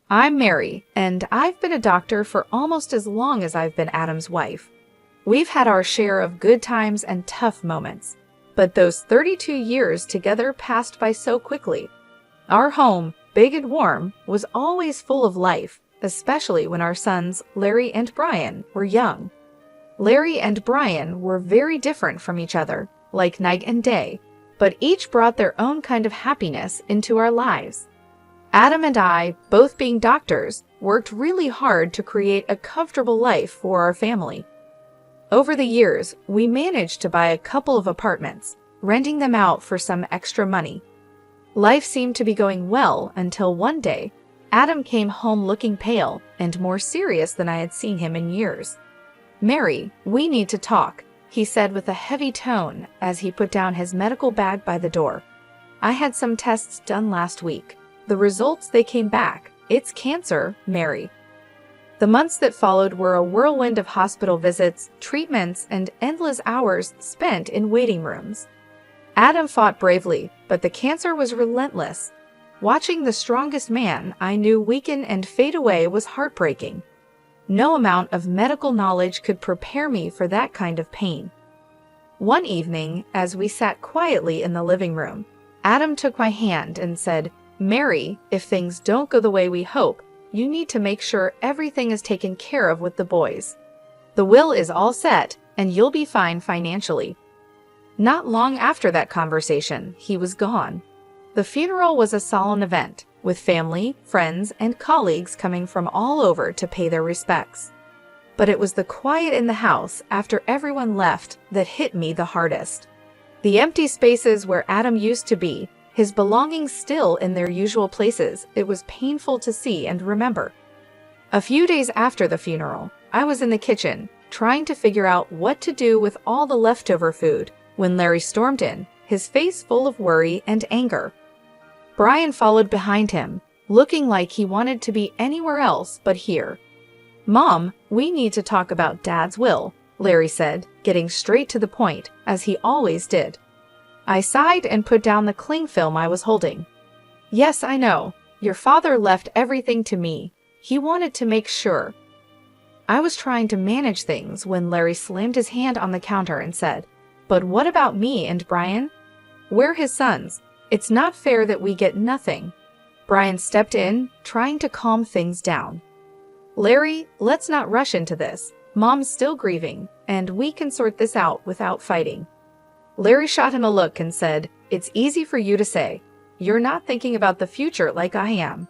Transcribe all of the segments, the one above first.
I'm Mary, and I've been a doctor for almost as long as I've been Adam's wife. We've had our share of good times and tough moments, but those 32 years together passed by so quickly. Our home, big and warm, was always full of life, especially when our sons, Larry and Brian, were young. Larry and Brian were very different from each other, like night and day, but each brought their own kind of happiness into our lives. Adam and I, both being doctors, worked really hard to create a comfortable life for our family. Over the years, we managed to buy a couple of apartments, renting them out for some extra money. Life seemed to be going well until one day, Adam came home looking pale and more serious than I had seen him in years. "Mary, we need to talk," he said with a heavy tone as he put down his medical bag by the door. "I had some tests done last week. The results, they came back. It's cancer, Mary." The months that followed were a whirlwind of hospital visits, treatments, and endless hours spent in waiting rooms. Adam fought bravely, but the cancer was relentless. Watching the strongest man I knew weaken and fade away was heartbreaking. No amount of medical knowledge could prepare me for that kind of pain. One evening, as we sat quietly in the living room, Adam took my hand and said, "Mary, if things don't go the way we hope, you need to make sure everything is taken care of with the boys. The will is all set, and you'll be fine financially." Not long after that conversation, he was gone. The funeral was a solemn event, with family, friends, and colleagues coming from all over to pay their respects. But it was the quiet in the house after everyone left that hit me the hardest. The empty spaces where Adam used to be, his belongings still in their usual places, it was painful to see and remember. A few days after the funeral, I was in the kitchen, trying to figure out what to do with all the leftover food, when Larry stormed in, his face full of worry and anger. Brian followed behind him, looking like he wanted to be anywhere else but here. "Mom, we need to talk about Dad's will," Larry said, getting straight to the point, as he always did. I sighed and put down the cling film I was holding. "Yes, I know. Your father left everything to me. He wanted to make sure." I was trying to manage things when Larry slammed his hand on the counter and said, "But what about me and Brian? We're his sons. It's not fair that we get nothing." Brian stepped in, trying to calm things down. "Larry, let's not rush into this. Mom's still grieving, and we can sort this out without fighting." Larry shot him a look and said, "It's easy for you to say. You're not thinking about the future like I am."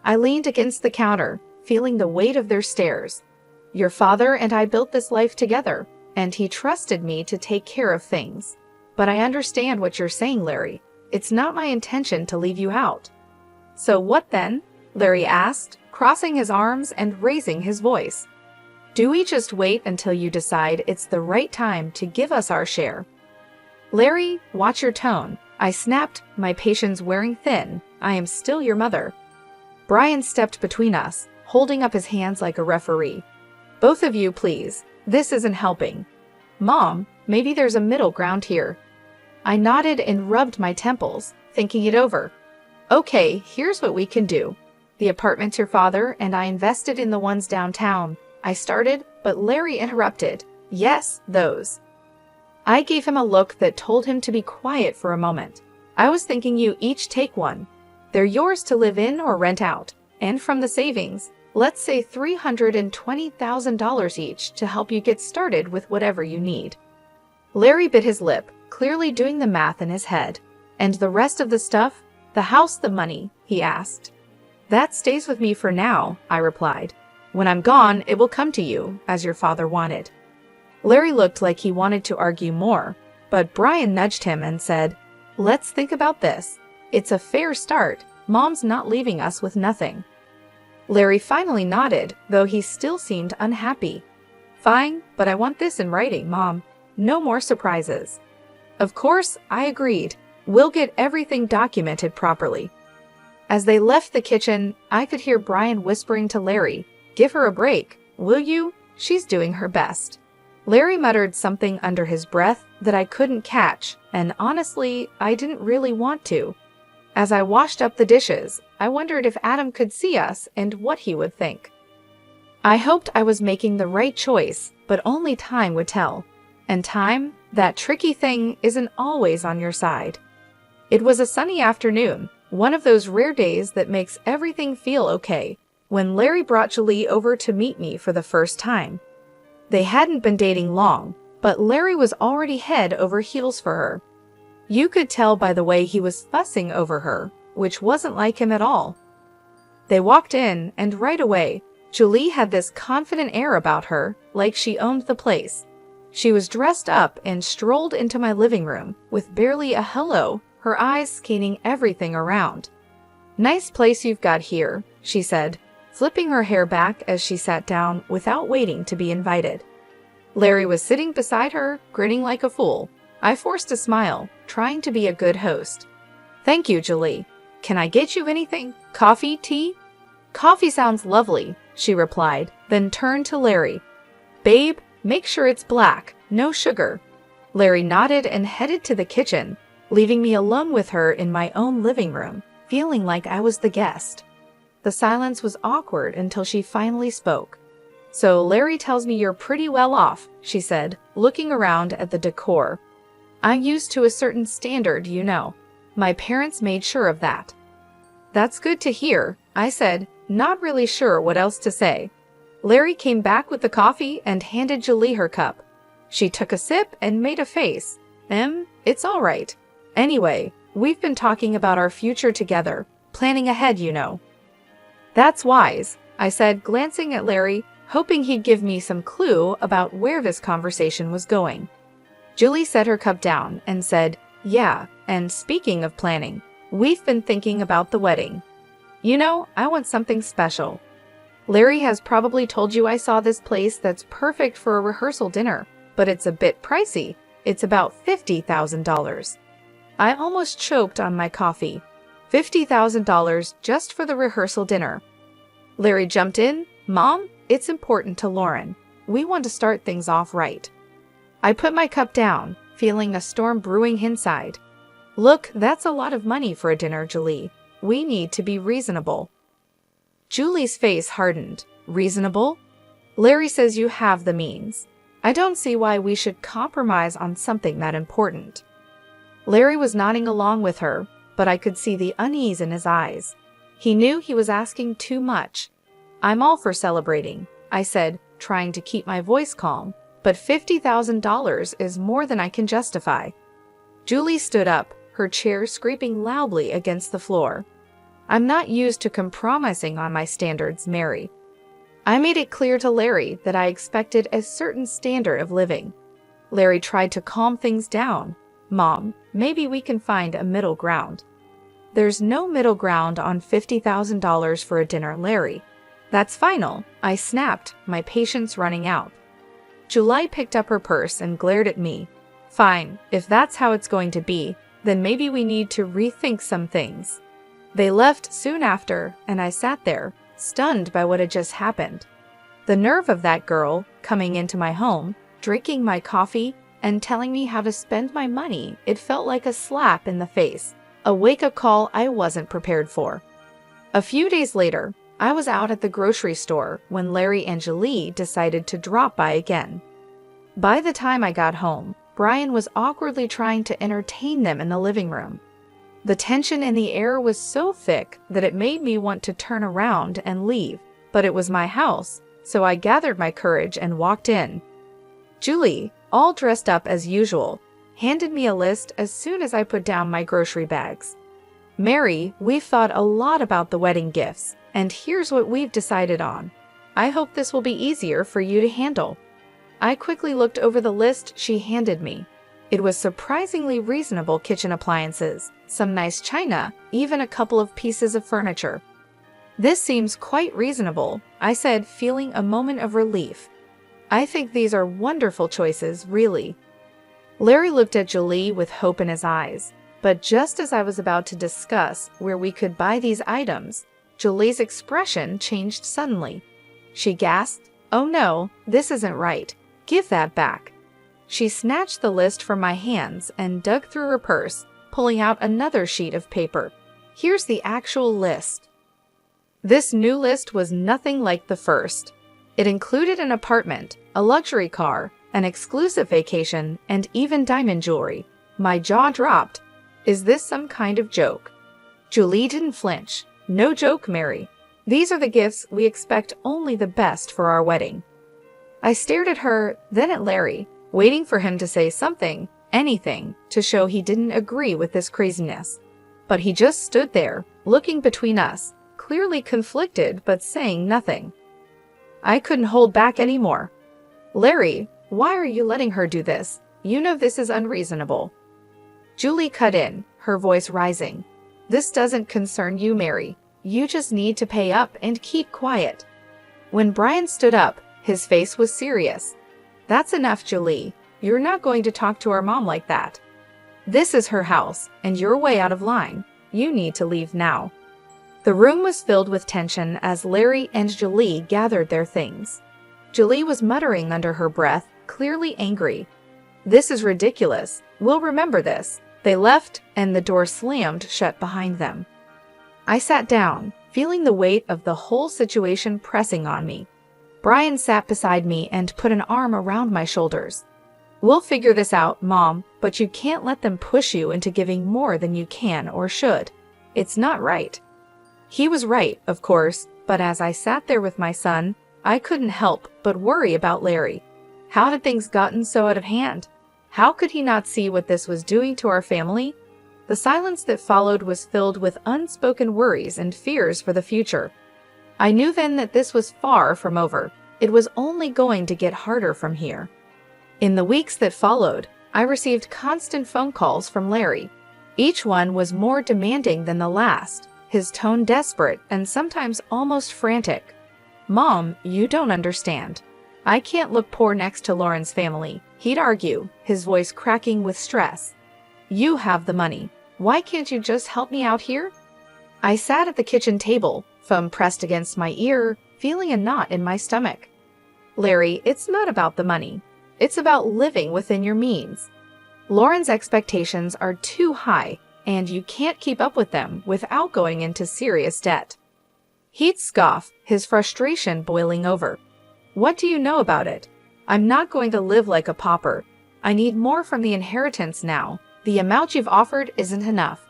I leaned against the counter, feeling the weight of their stares. "Your father and I built this life together, and he trusted me to take care of things. But I understand what you're saying, Larry. It's not my intention to leave you out." "So what then?" Larry asked, crossing his arms and raising his voice. "Do we just wait until you decide it's the right time to give us our share?" "Larry, watch your tone," I snapped, my patience wearing thin. "I am still your mother." Brian stepped between us, holding up his hands like a referee. "Both of you, please. This isn't helping." "Mom, maybe there's a middle ground here." I nodded and rubbed my temples, thinking it over. "Okay, here's what we can do. The apartments your father and I invested in, the ones downtown," I started, but Larry interrupted. "Yes, those." I gave him a look that told him to be quiet for a moment. "I was thinking you each take one. They're yours to live in or rent out. And from the savings, let's say $320,000 each to help you get started with whatever you need." Larry bit his lip, clearly doing the math in his head. "And the rest of the stuff? The house, the money?" he asked. "That stays with me for now," I replied. "When I'm gone, it will come to you, as your father wanted." Larry looked like he wanted to argue more, but Brian nudged him and said, "Let's think about this. It's a fair start. Mom's not leaving us with nothing." Larry finally nodded, though he still seemed unhappy. "Fine, but I want this in writing, Mom. No more surprises." Of course, I agreed. "We'll get everything documented properly." As they left the kitchen, I could hear Brian whispering to Larry, "Give her a break, will you? She's doing her best." Larry muttered something under his breath that I couldn't catch, and honestly, I didn't really want to. As I washed up the dishes, I wondered if Adam could see us and what he would think. I hoped I was making the right choice, but only time would tell. And time, that tricky thing, isn't always on your side. It was a sunny afternoon, one of those rare days that makes everything feel okay, when Larry brought Julie over to meet me for the first time. They hadn't been dating long, but Larry was already head over heels for her. You could tell by the way he was fussing over her, which wasn't like him at all. They walked in, and right away, Julie had this confident air about her, like she owned the place. She was dressed up and strolled into my living room, with barely a hello, her eyes scanning everything around. "Nice place you've got here," she said, flipping her hair back as she sat down without waiting to be invited. Larry was sitting beside her, grinning like a fool. I forced a smile, trying to be a good host. "Thank you, Julie. Can I get you anything? Coffee, tea?" "Coffee sounds lovely," she replied, then turned to Larry. "Babe, make sure it's black, no sugar." Larry nodded and headed to the kitchen, leaving me alone with her in my own living room, feeling like I was the guest. The silence was awkward until she finally spoke. "So Larry tells me you're pretty well off," she said, looking around at the decor. "I'm used to a certain standard, you know. My parents made sure of that." "That's good to hear," I said, not really sure what else to say. Larry came back with the coffee and handed Julie her cup. She took a sip and made a face. It's all right. Anyway, we've been talking about our future together, planning ahead, you know." "That's wise," I said, glancing at Larry, hoping he'd give me some clue about where this conversation was going. Julie set her cup down and said, "Yeah, and speaking of planning, we've been thinking about the wedding. You know, I want something special. Larry has probably told you I saw this place that's perfect for a rehearsal dinner, but it's a bit pricey. It's about $50,000. I almost choked on my coffee. $50,000 just for the rehearsal dinner. Larry jumped in. "Mom, it's important to Lauren. We want to start things off right." I put my cup down, feeling a storm brewing inside. "Look, that's a lot of money for a dinner, Julie. We need to be reasonable." Julie's face hardened. "Reasonable? Larry says you have the means. I don't see why we should compromise on something that important." Larry was nodding along with her, but I could see the unease in his eyes. He knew he was asking too much. "I'm all for celebrating," I said, trying to keep my voice calm, "but $50,000 is more than I can justify." Julie stood up, her chair scraping loudly against the floor. "I'm not used to compromising on my standards, Mary." I made it clear to Larry that I expected a certain standard of living. Larry tried to calm things down. "Mom, maybe we can find a middle ground." "There's no middle ground on $50,000 for a dinner, Larry. That's final," I snapped, my patience running out. Julie picked up her purse and glared at me. "Fine, if that's how it's going to be, then maybe we need to rethink some things." They left soon after, and I sat there, stunned by what had just happened. The nerve of that girl, coming into my home, drinking my coffee, and telling me how to spend my money, it felt like a slap in the face, a wake-up call I wasn't prepared for. A few days later, I was out at the grocery store when Larry and Julie decided to drop by again. By the time I got home, Brian was awkwardly trying to entertain them in the living room. The tension in the air was so thick that it made me want to turn around and leave, but it was my house, so I gathered my courage and walked in. Julie, all dressed up as usual, handed me a list as soon as I put down my grocery bags. "Mary, we've thought a lot about the wedding gifts, and here's what we've decided on. I hope this will be easier for you to handle." I quickly looked over the list she handed me. It was surprisingly reasonable kitchen appliances, some nice china, even a couple of pieces of furniture. "This seems quite reasonable," I said, feeling a moment of relief. "I think these are wonderful choices, really." Larry looked at Julie with hope in his eyes, but just as I was about to discuss where we could buy these items, Julie's expression changed suddenly. She gasped, "Oh no, this isn't right. Give that back." She snatched the list from my hands and dug through her purse, pulling out another sheet of paper. "Here's the actual list. This new list was nothing like the first. It included an apartment, a luxury car, an exclusive vacation, and even diamond jewelry. My jaw dropped. Is this some kind of joke? Julie didn't flinch. No joke, Mary. These are the gifts we expect, only the best for our wedding. I stared at her, then at Larry, waiting for him to say something, anything, to show he didn't agree with this craziness. But he just stood there, looking between us, clearly conflicted but saying nothing. I couldn't hold back anymore. Larry, why are you letting her do this? You know this is unreasonable. Julie cut in, her voice rising. This doesn't concern you, Mary. You just need to pay up and keep quiet. When Brian stood up, his face was serious. That's enough, Julie. You're not going to talk to our mom like that. This is her house, and you're way out of line. You need to leave now. The room was filled with tension as Larry and Julie gathered their things. Julie was muttering under her breath, clearly angry. This is ridiculous. We'll remember this. They left, and the door slammed shut behind them. I sat down, feeling the weight of the whole situation pressing on me. Brian sat beside me and put an arm around my shoulders. We'll figure this out, Mom, but you can't let them push you into giving more than you can or should. It's not right. He was right, of course, but as I sat there with my son, I couldn't help but worry about Larry. How had things gotten so out of hand? How could he not see what this was doing to our family? The silence that followed was filled with unspoken worries and fears for the future. I knew then that this was far from over. It was only going to get harder from here. In the weeks that followed, I received constant phone calls from Larry. Each one was more demanding than the last, his tone desperate and sometimes almost frantic. Mom, you don't understand. I can't look poor next to Lauren's family, he'd argue, his voice cracking with stress. You have the money. Why can't you just help me out here? I sat at the kitchen table, thumb pressed against my ear, feeling a knot in my stomach. Larry, it's not about the money. It's about living within your means. Lauren's expectations are too high, and you can't keep up with them without going into serious debt. He'd scoff, his frustration boiling over. What do you know about it? I'm not going to live like a pauper. I need more from the inheritance now. The amount you've offered isn't enough.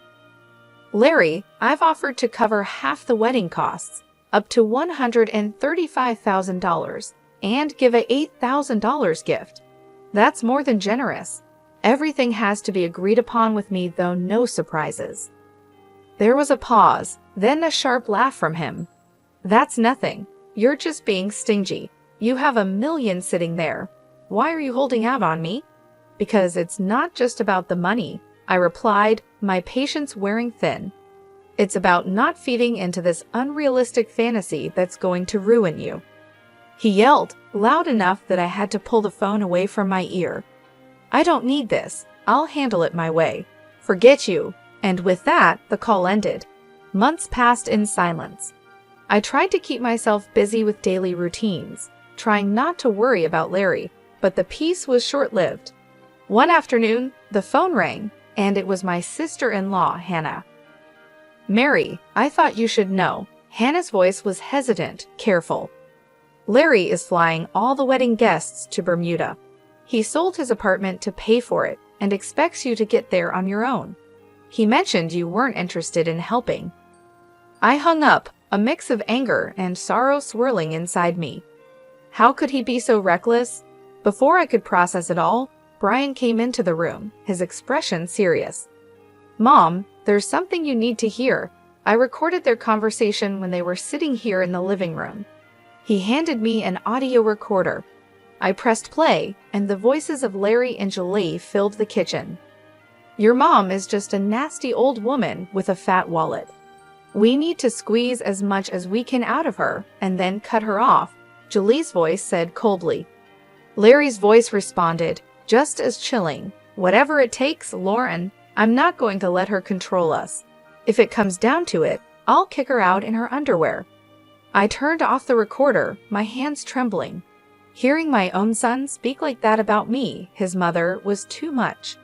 Larry, I've offered to cover half the wedding costs, up to $135,000, and give a $8,000 gift. That's more than generous. Everything has to be agreed upon with me, though, no surprises. There was a pause, then a sharp laugh from him. That's nothing. You're just being stingy. You have $1 million sitting there. Why are you holding out on me? Because it's not just about the money, I replied, my patience wearing thin. It's about not feeding into this unrealistic fantasy that's going to ruin you. He yelled, loud enough that I had to pull the phone away from my ear. I don't need this. I'll handle it my way. Forget you. And with that, the call ended. Months passed in silence. I tried to keep myself busy with daily routines, trying not to worry about Larry, but the peace was short-lived. One afternoon, the phone rang, and it was my sister-in-law, Hannah. Mary, I thought you should know. Hannah's voice was hesitant, careful. Larry is flying all the wedding guests to Bermuda. He sold his apartment to pay for it and expects you to get there on your own. He mentioned you weren't interested in helping. I hung up, a mix of anger and sorrow swirling inside me. How could he be so reckless? Before I could process it all, Brian came into the room, his expression serious. Mom, there's something you need to hear. I recorded their conversation when they were sitting here in the living room. He handed me an audio recorder. I pressed play, and the voices of Larry and Julie filled the kitchen. Your mom is just a nasty old woman with a fat wallet. We need to squeeze as much as we can out of her, and then cut her off, Julie's voice said coldly. Larry's voice responded, just as chilling. Whatever it takes, Lauren, I'm not going to let her control us. If it comes down to it, I'll kick her out in her underwear. I turned off the recorder, my hands trembling. Hearing my own son speak like that about me, his mother, was too much.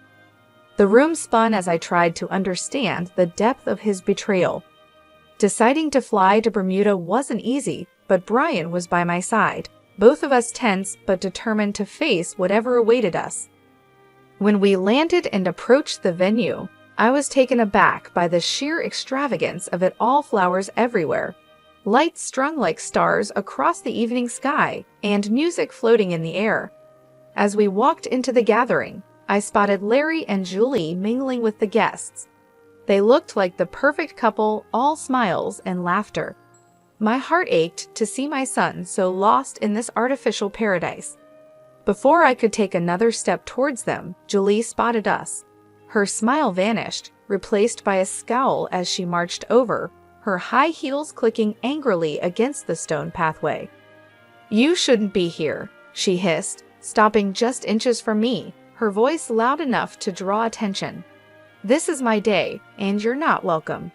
The room spun as I tried to understand the depth of his betrayal. Deciding to fly to Bermuda wasn't easy, but Brian was by my side, both of us tense but determined to face whatever awaited us. When we landed and approached the venue, I was taken aback by the sheer extravagance of it all. Flowers everywhere, lights strung like stars across the evening sky, and music floating in the air. As we walked into the gathering, I spotted Larry and Julie mingling with the guests. They looked like the perfect couple, all smiles and laughter. My heart ached to see my son so lost in this artificial paradise. Before I could take another step towards them, Julie spotted us. Her smile vanished, replaced by a scowl as she marched over, her high heels clicking angrily against the stone pathway. "You shouldn't be here," she hissed, stopping just inches from me, her voice loud enough to draw attention. "This is my day, and you're not welcome."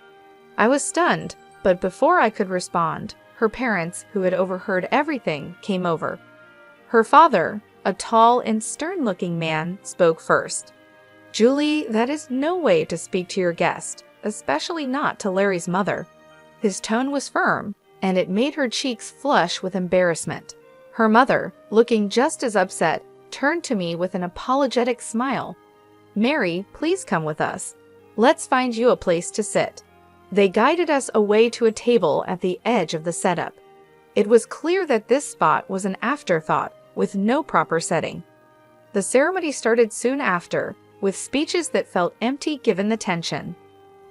I was stunned, but before I could respond, her parents, who had overheard everything, came over. Her father, a tall and stern-looking man, spoke first. "Julie, that is no way to speak to your guest, especially not to Larry's mother." His tone was firm, and it made her cheeks flush with embarrassment. Her mother, looking just as upset, turned to me with an apologetic smile. "Mary, please come with us. Let's find you a place to sit." They guided us away to a table at the edge of the setup. It was clear that this spot was an afterthought, with no proper setting. The ceremony started soon after, with speeches that felt empty given the tension.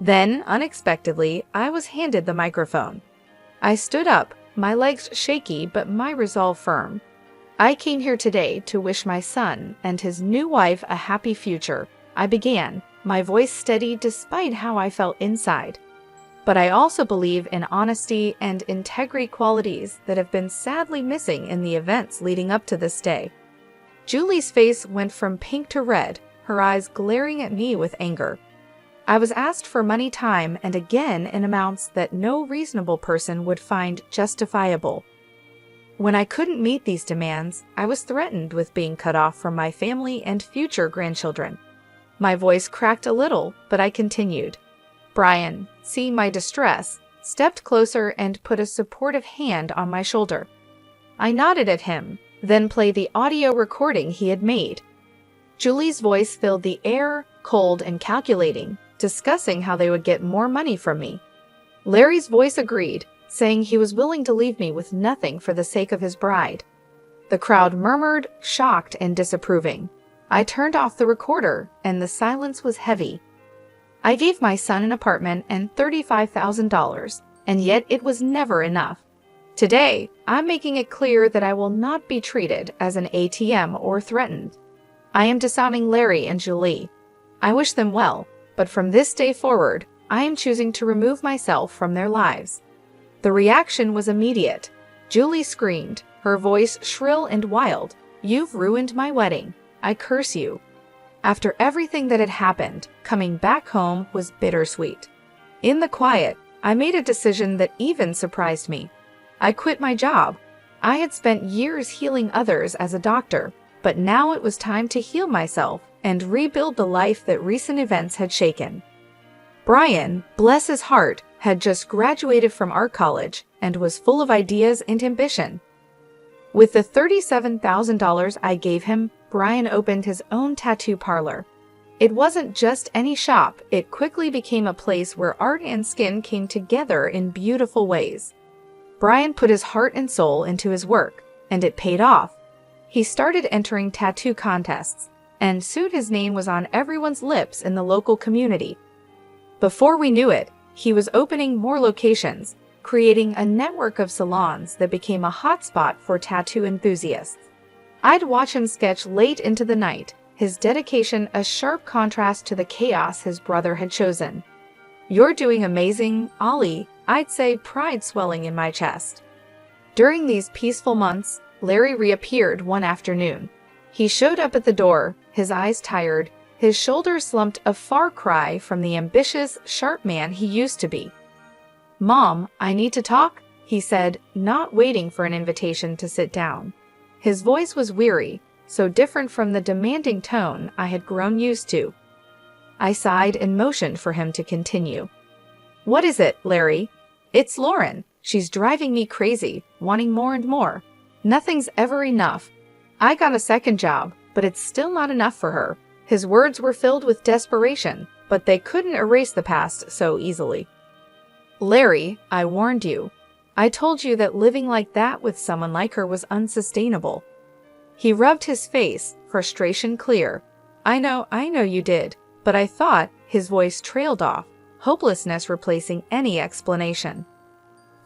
Then, unexpectedly, I was handed the microphone. I stood up, my legs shaky but my resolve firm. "I came here today to wish my son and his new wife a happy future," I began, my voice steady despite how I felt inside. "But I also believe in honesty and integrity, qualities that have been sadly missing in the events leading up to this day." Julie's face went from pink to red, her eyes glaring at me with anger. I was asked for money, time, and again in amounts that no reasonable person would find justifiable. When I couldn't meet these demands, I was threatened with being cut off from my family and future grandchildren. My voice cracked a little, but I continued. Brian, seeing my distress, stepped closer and put a supportive hand on my shoulder. I nodded at him, then played the audio recording he had made. Julie's voice filled the air, cold and calculating, discussing how they would get more money from me. Larry's voice agreed, saying he was willing to leave me with nothing for the sake of his bride. The crowd murmured, shocked and disapproving. I turned off the recorder, and the silence was heavy. I gave my son an apartment and $35,000, and yet it was never enough. Today, I'm making it clear that I will not be treated as an ATM or threatened. I am disowning Larry and Julie. I wish them well, but from this day forward, I am choosing to remove myself from their lives. The reaction was immediate. Julie screamed, her voice shrill and wild. "You've ruined my wedding. I curse you." After everything that had happened, coming back home was bittersweet. In the quiet, I made a decision that even surprised me. I quit my job. I had spent years healing others as a doctor, but now it was time to heal myself and rebuild the life that recent events had shaken. Brian, bless his heart, had just graduated from art college and was full of ideas and ambition. With the $37,000 I gave him, Brian opened his own tattoo parlor. It wasn't just any shop, it quickly became a place where art and skin came together in beautiful ways. Brian put his heart and soul into his work, and it paid off. He started entering tattoo contests, and soon his name was on everyone's lips in the local community. Before we knew it, he was opening more locations, creating a network of salons that became a hotspot for tattoo enthusiasts. I'd watch him sketch late into the night, his dedication a sharp contrast to the chaos his brother had chosen. "You're doing amazing, Ollie," I'd say, pride swelling in my chest. During these peaceful months, Larry reappeared one afternoon. He showed up at the door, his eyes tired, his shoulders slumped, a far cry from the ambitious, sharp man he used to be. "Mom, I need to talk," he said, not waiting for an invitation to sit down. His voice was weary, so different from the demanding tone I had grown used to. I sighed and motioned for him to continue. "What is it, Larry?" It's Lauren. She's driving me crazy, wanting more and more. Nothing's ever enough. I got a second job, but it's still not enough for her. His words were filled with desperation, but they couldn't erase the past so easily. Larry, I warned you. I told you that living like that with someone like her was unsustainable. He rubbed his face, frustration clear. I know you did, but I thought, his voice trailed off, hopelessness replacing any explanation.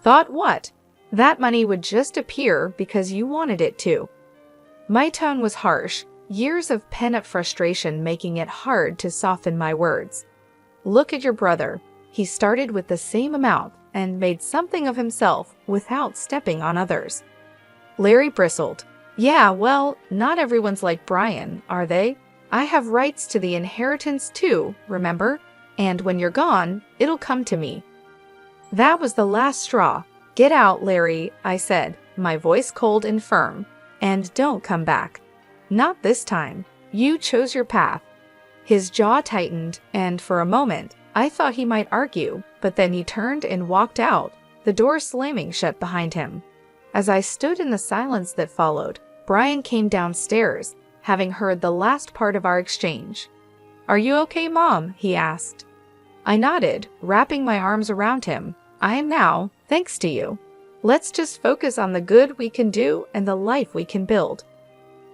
Thought what? That money would just appear because you wanted it to. My tone was harsh, years of pent-up frustration making it hard to soften my words. Look at your brother. He started with the same amount and made something of himself without stepping on others. Larry bristled. Yeah, well, not everyone's like Brian, are they? I have rights to the inheritance too, remember? And when you're gone, it'll come to me. That was the last straw. Get out, Larry, I said, my voice cold and firm. And don't come back. Not this time. You chose your path. His jaw tightened, and for a moment, I thought he might argue, but then he turned and walked out, the door slamming shut behind him. As I stood in the silence that followed, Brian came downstairs, having heard the last part of our exchange. Are you okay, Mom? He asked. I nodded, wrapping my arms around him. I am now, thanks to you. Let's just focus on the good we can do and the life we can build.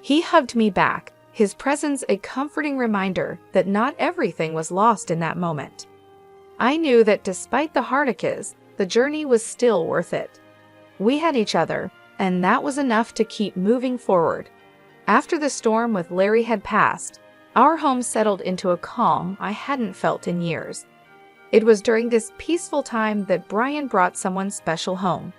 He hugged me back, his presence a comforting reminder that not everything was lost in that moment. I knew that despite the heartaches, the journey was still worth it. We had each other, and that was enough to keep moving forward. After the storm with Larry had passed, our home settled into a calm I hadn't felt in years. It was during this peaceful time that Brian brought someone special home.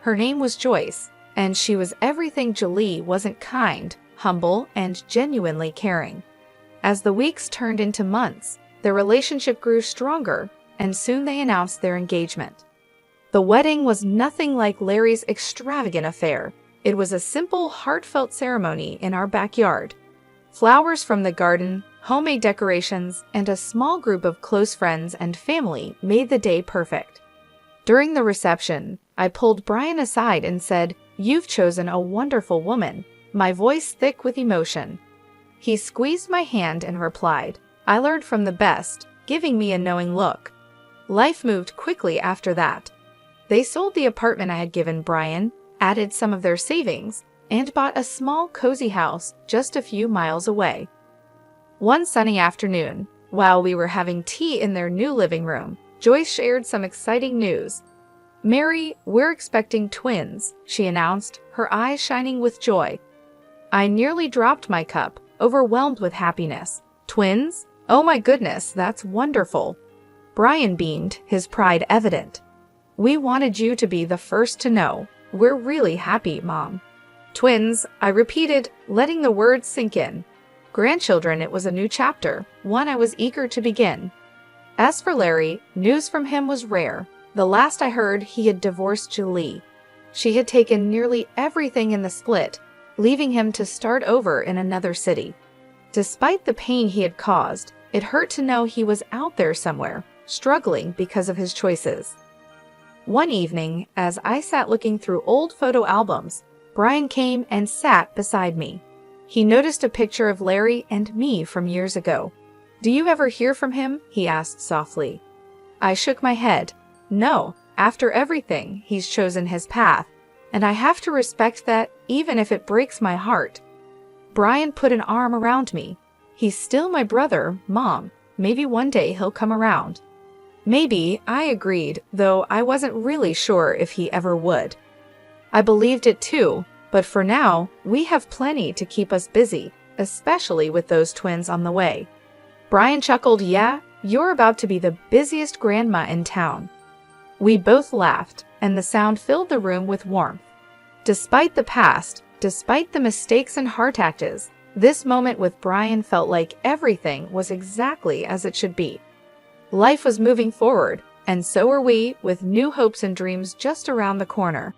Her name was Joyce, and she was everything Jolie wasn't: kind, humble, and genuinely caring. As the weeks turned into months, their relationship grew stronger, and soon they announced their engagement. The wedding was nothing like Larry's extravagant affair. It was a simple, heartfelt ceremony in our backyard. Flowers from the garden, homemade decorations, and a small group of close friends and family made the day perfect. During the reception, I pulled Brian aside and said, "You've chosen a wonderful woman," my voice thick with emotion. He squeezed my hand and replied, "I learned from the best," giving me a knowing look. Life moved quickly after that. They sold the apartment I had given Brian, added some of their savings, and bought a small, cozy house just a few miles away. One sunny afternoon, while we were having tea in their new living room, Joyce shared some exciting news. "Mary, we're expecting twins," she announced, her eyes shining with joy. I nearly dropped my cup, overwhelmed with happiness. "Twins? Oh my goodness, that's wonderful." Brian beamed, his pride evident. "We wanted you to be the first to know. We're really happy, Mom." "Twins," I repeated, letting the words sink in. Grandchildren, it was a new chapter, one I was eager to begin. As for Larry, news from him was rare. The last I heard, he had divorced Julie. She had taken nearly everything in the split, leaving him to start over in another city. Despite the pain he had caused, it hurt to know he was out there somewhere, struggling because of his choices. One evening, as I sat looking through old photo albums, Brian came and sat beside me. He noticed a picture of Larry and me from years ago. "Do you ever hear from him?" he asked softly. I shook my head. "No, after everything, he's chosen his path, and I have to respect that, even if it breaks my heart." Brian put an arm around me. "He's still my brother, Mom. Maybe one day he'll come around." Maybe, I agreed, though I wasn't really sure if he ever would. I believed it too, but for now, we have plenty to keep us busy, especially with those twins on the way. Brian chuckled, "Yeah, you're about to be the busiest grandma in town." We both laughed, and the sound filled the room with warmth. Despite the past, despite the mistakes and heartaches, this moment with Brian felt like everything was exactly as it should be. Life was moving forward, and so were we, with new hopes and dreams just around the corner.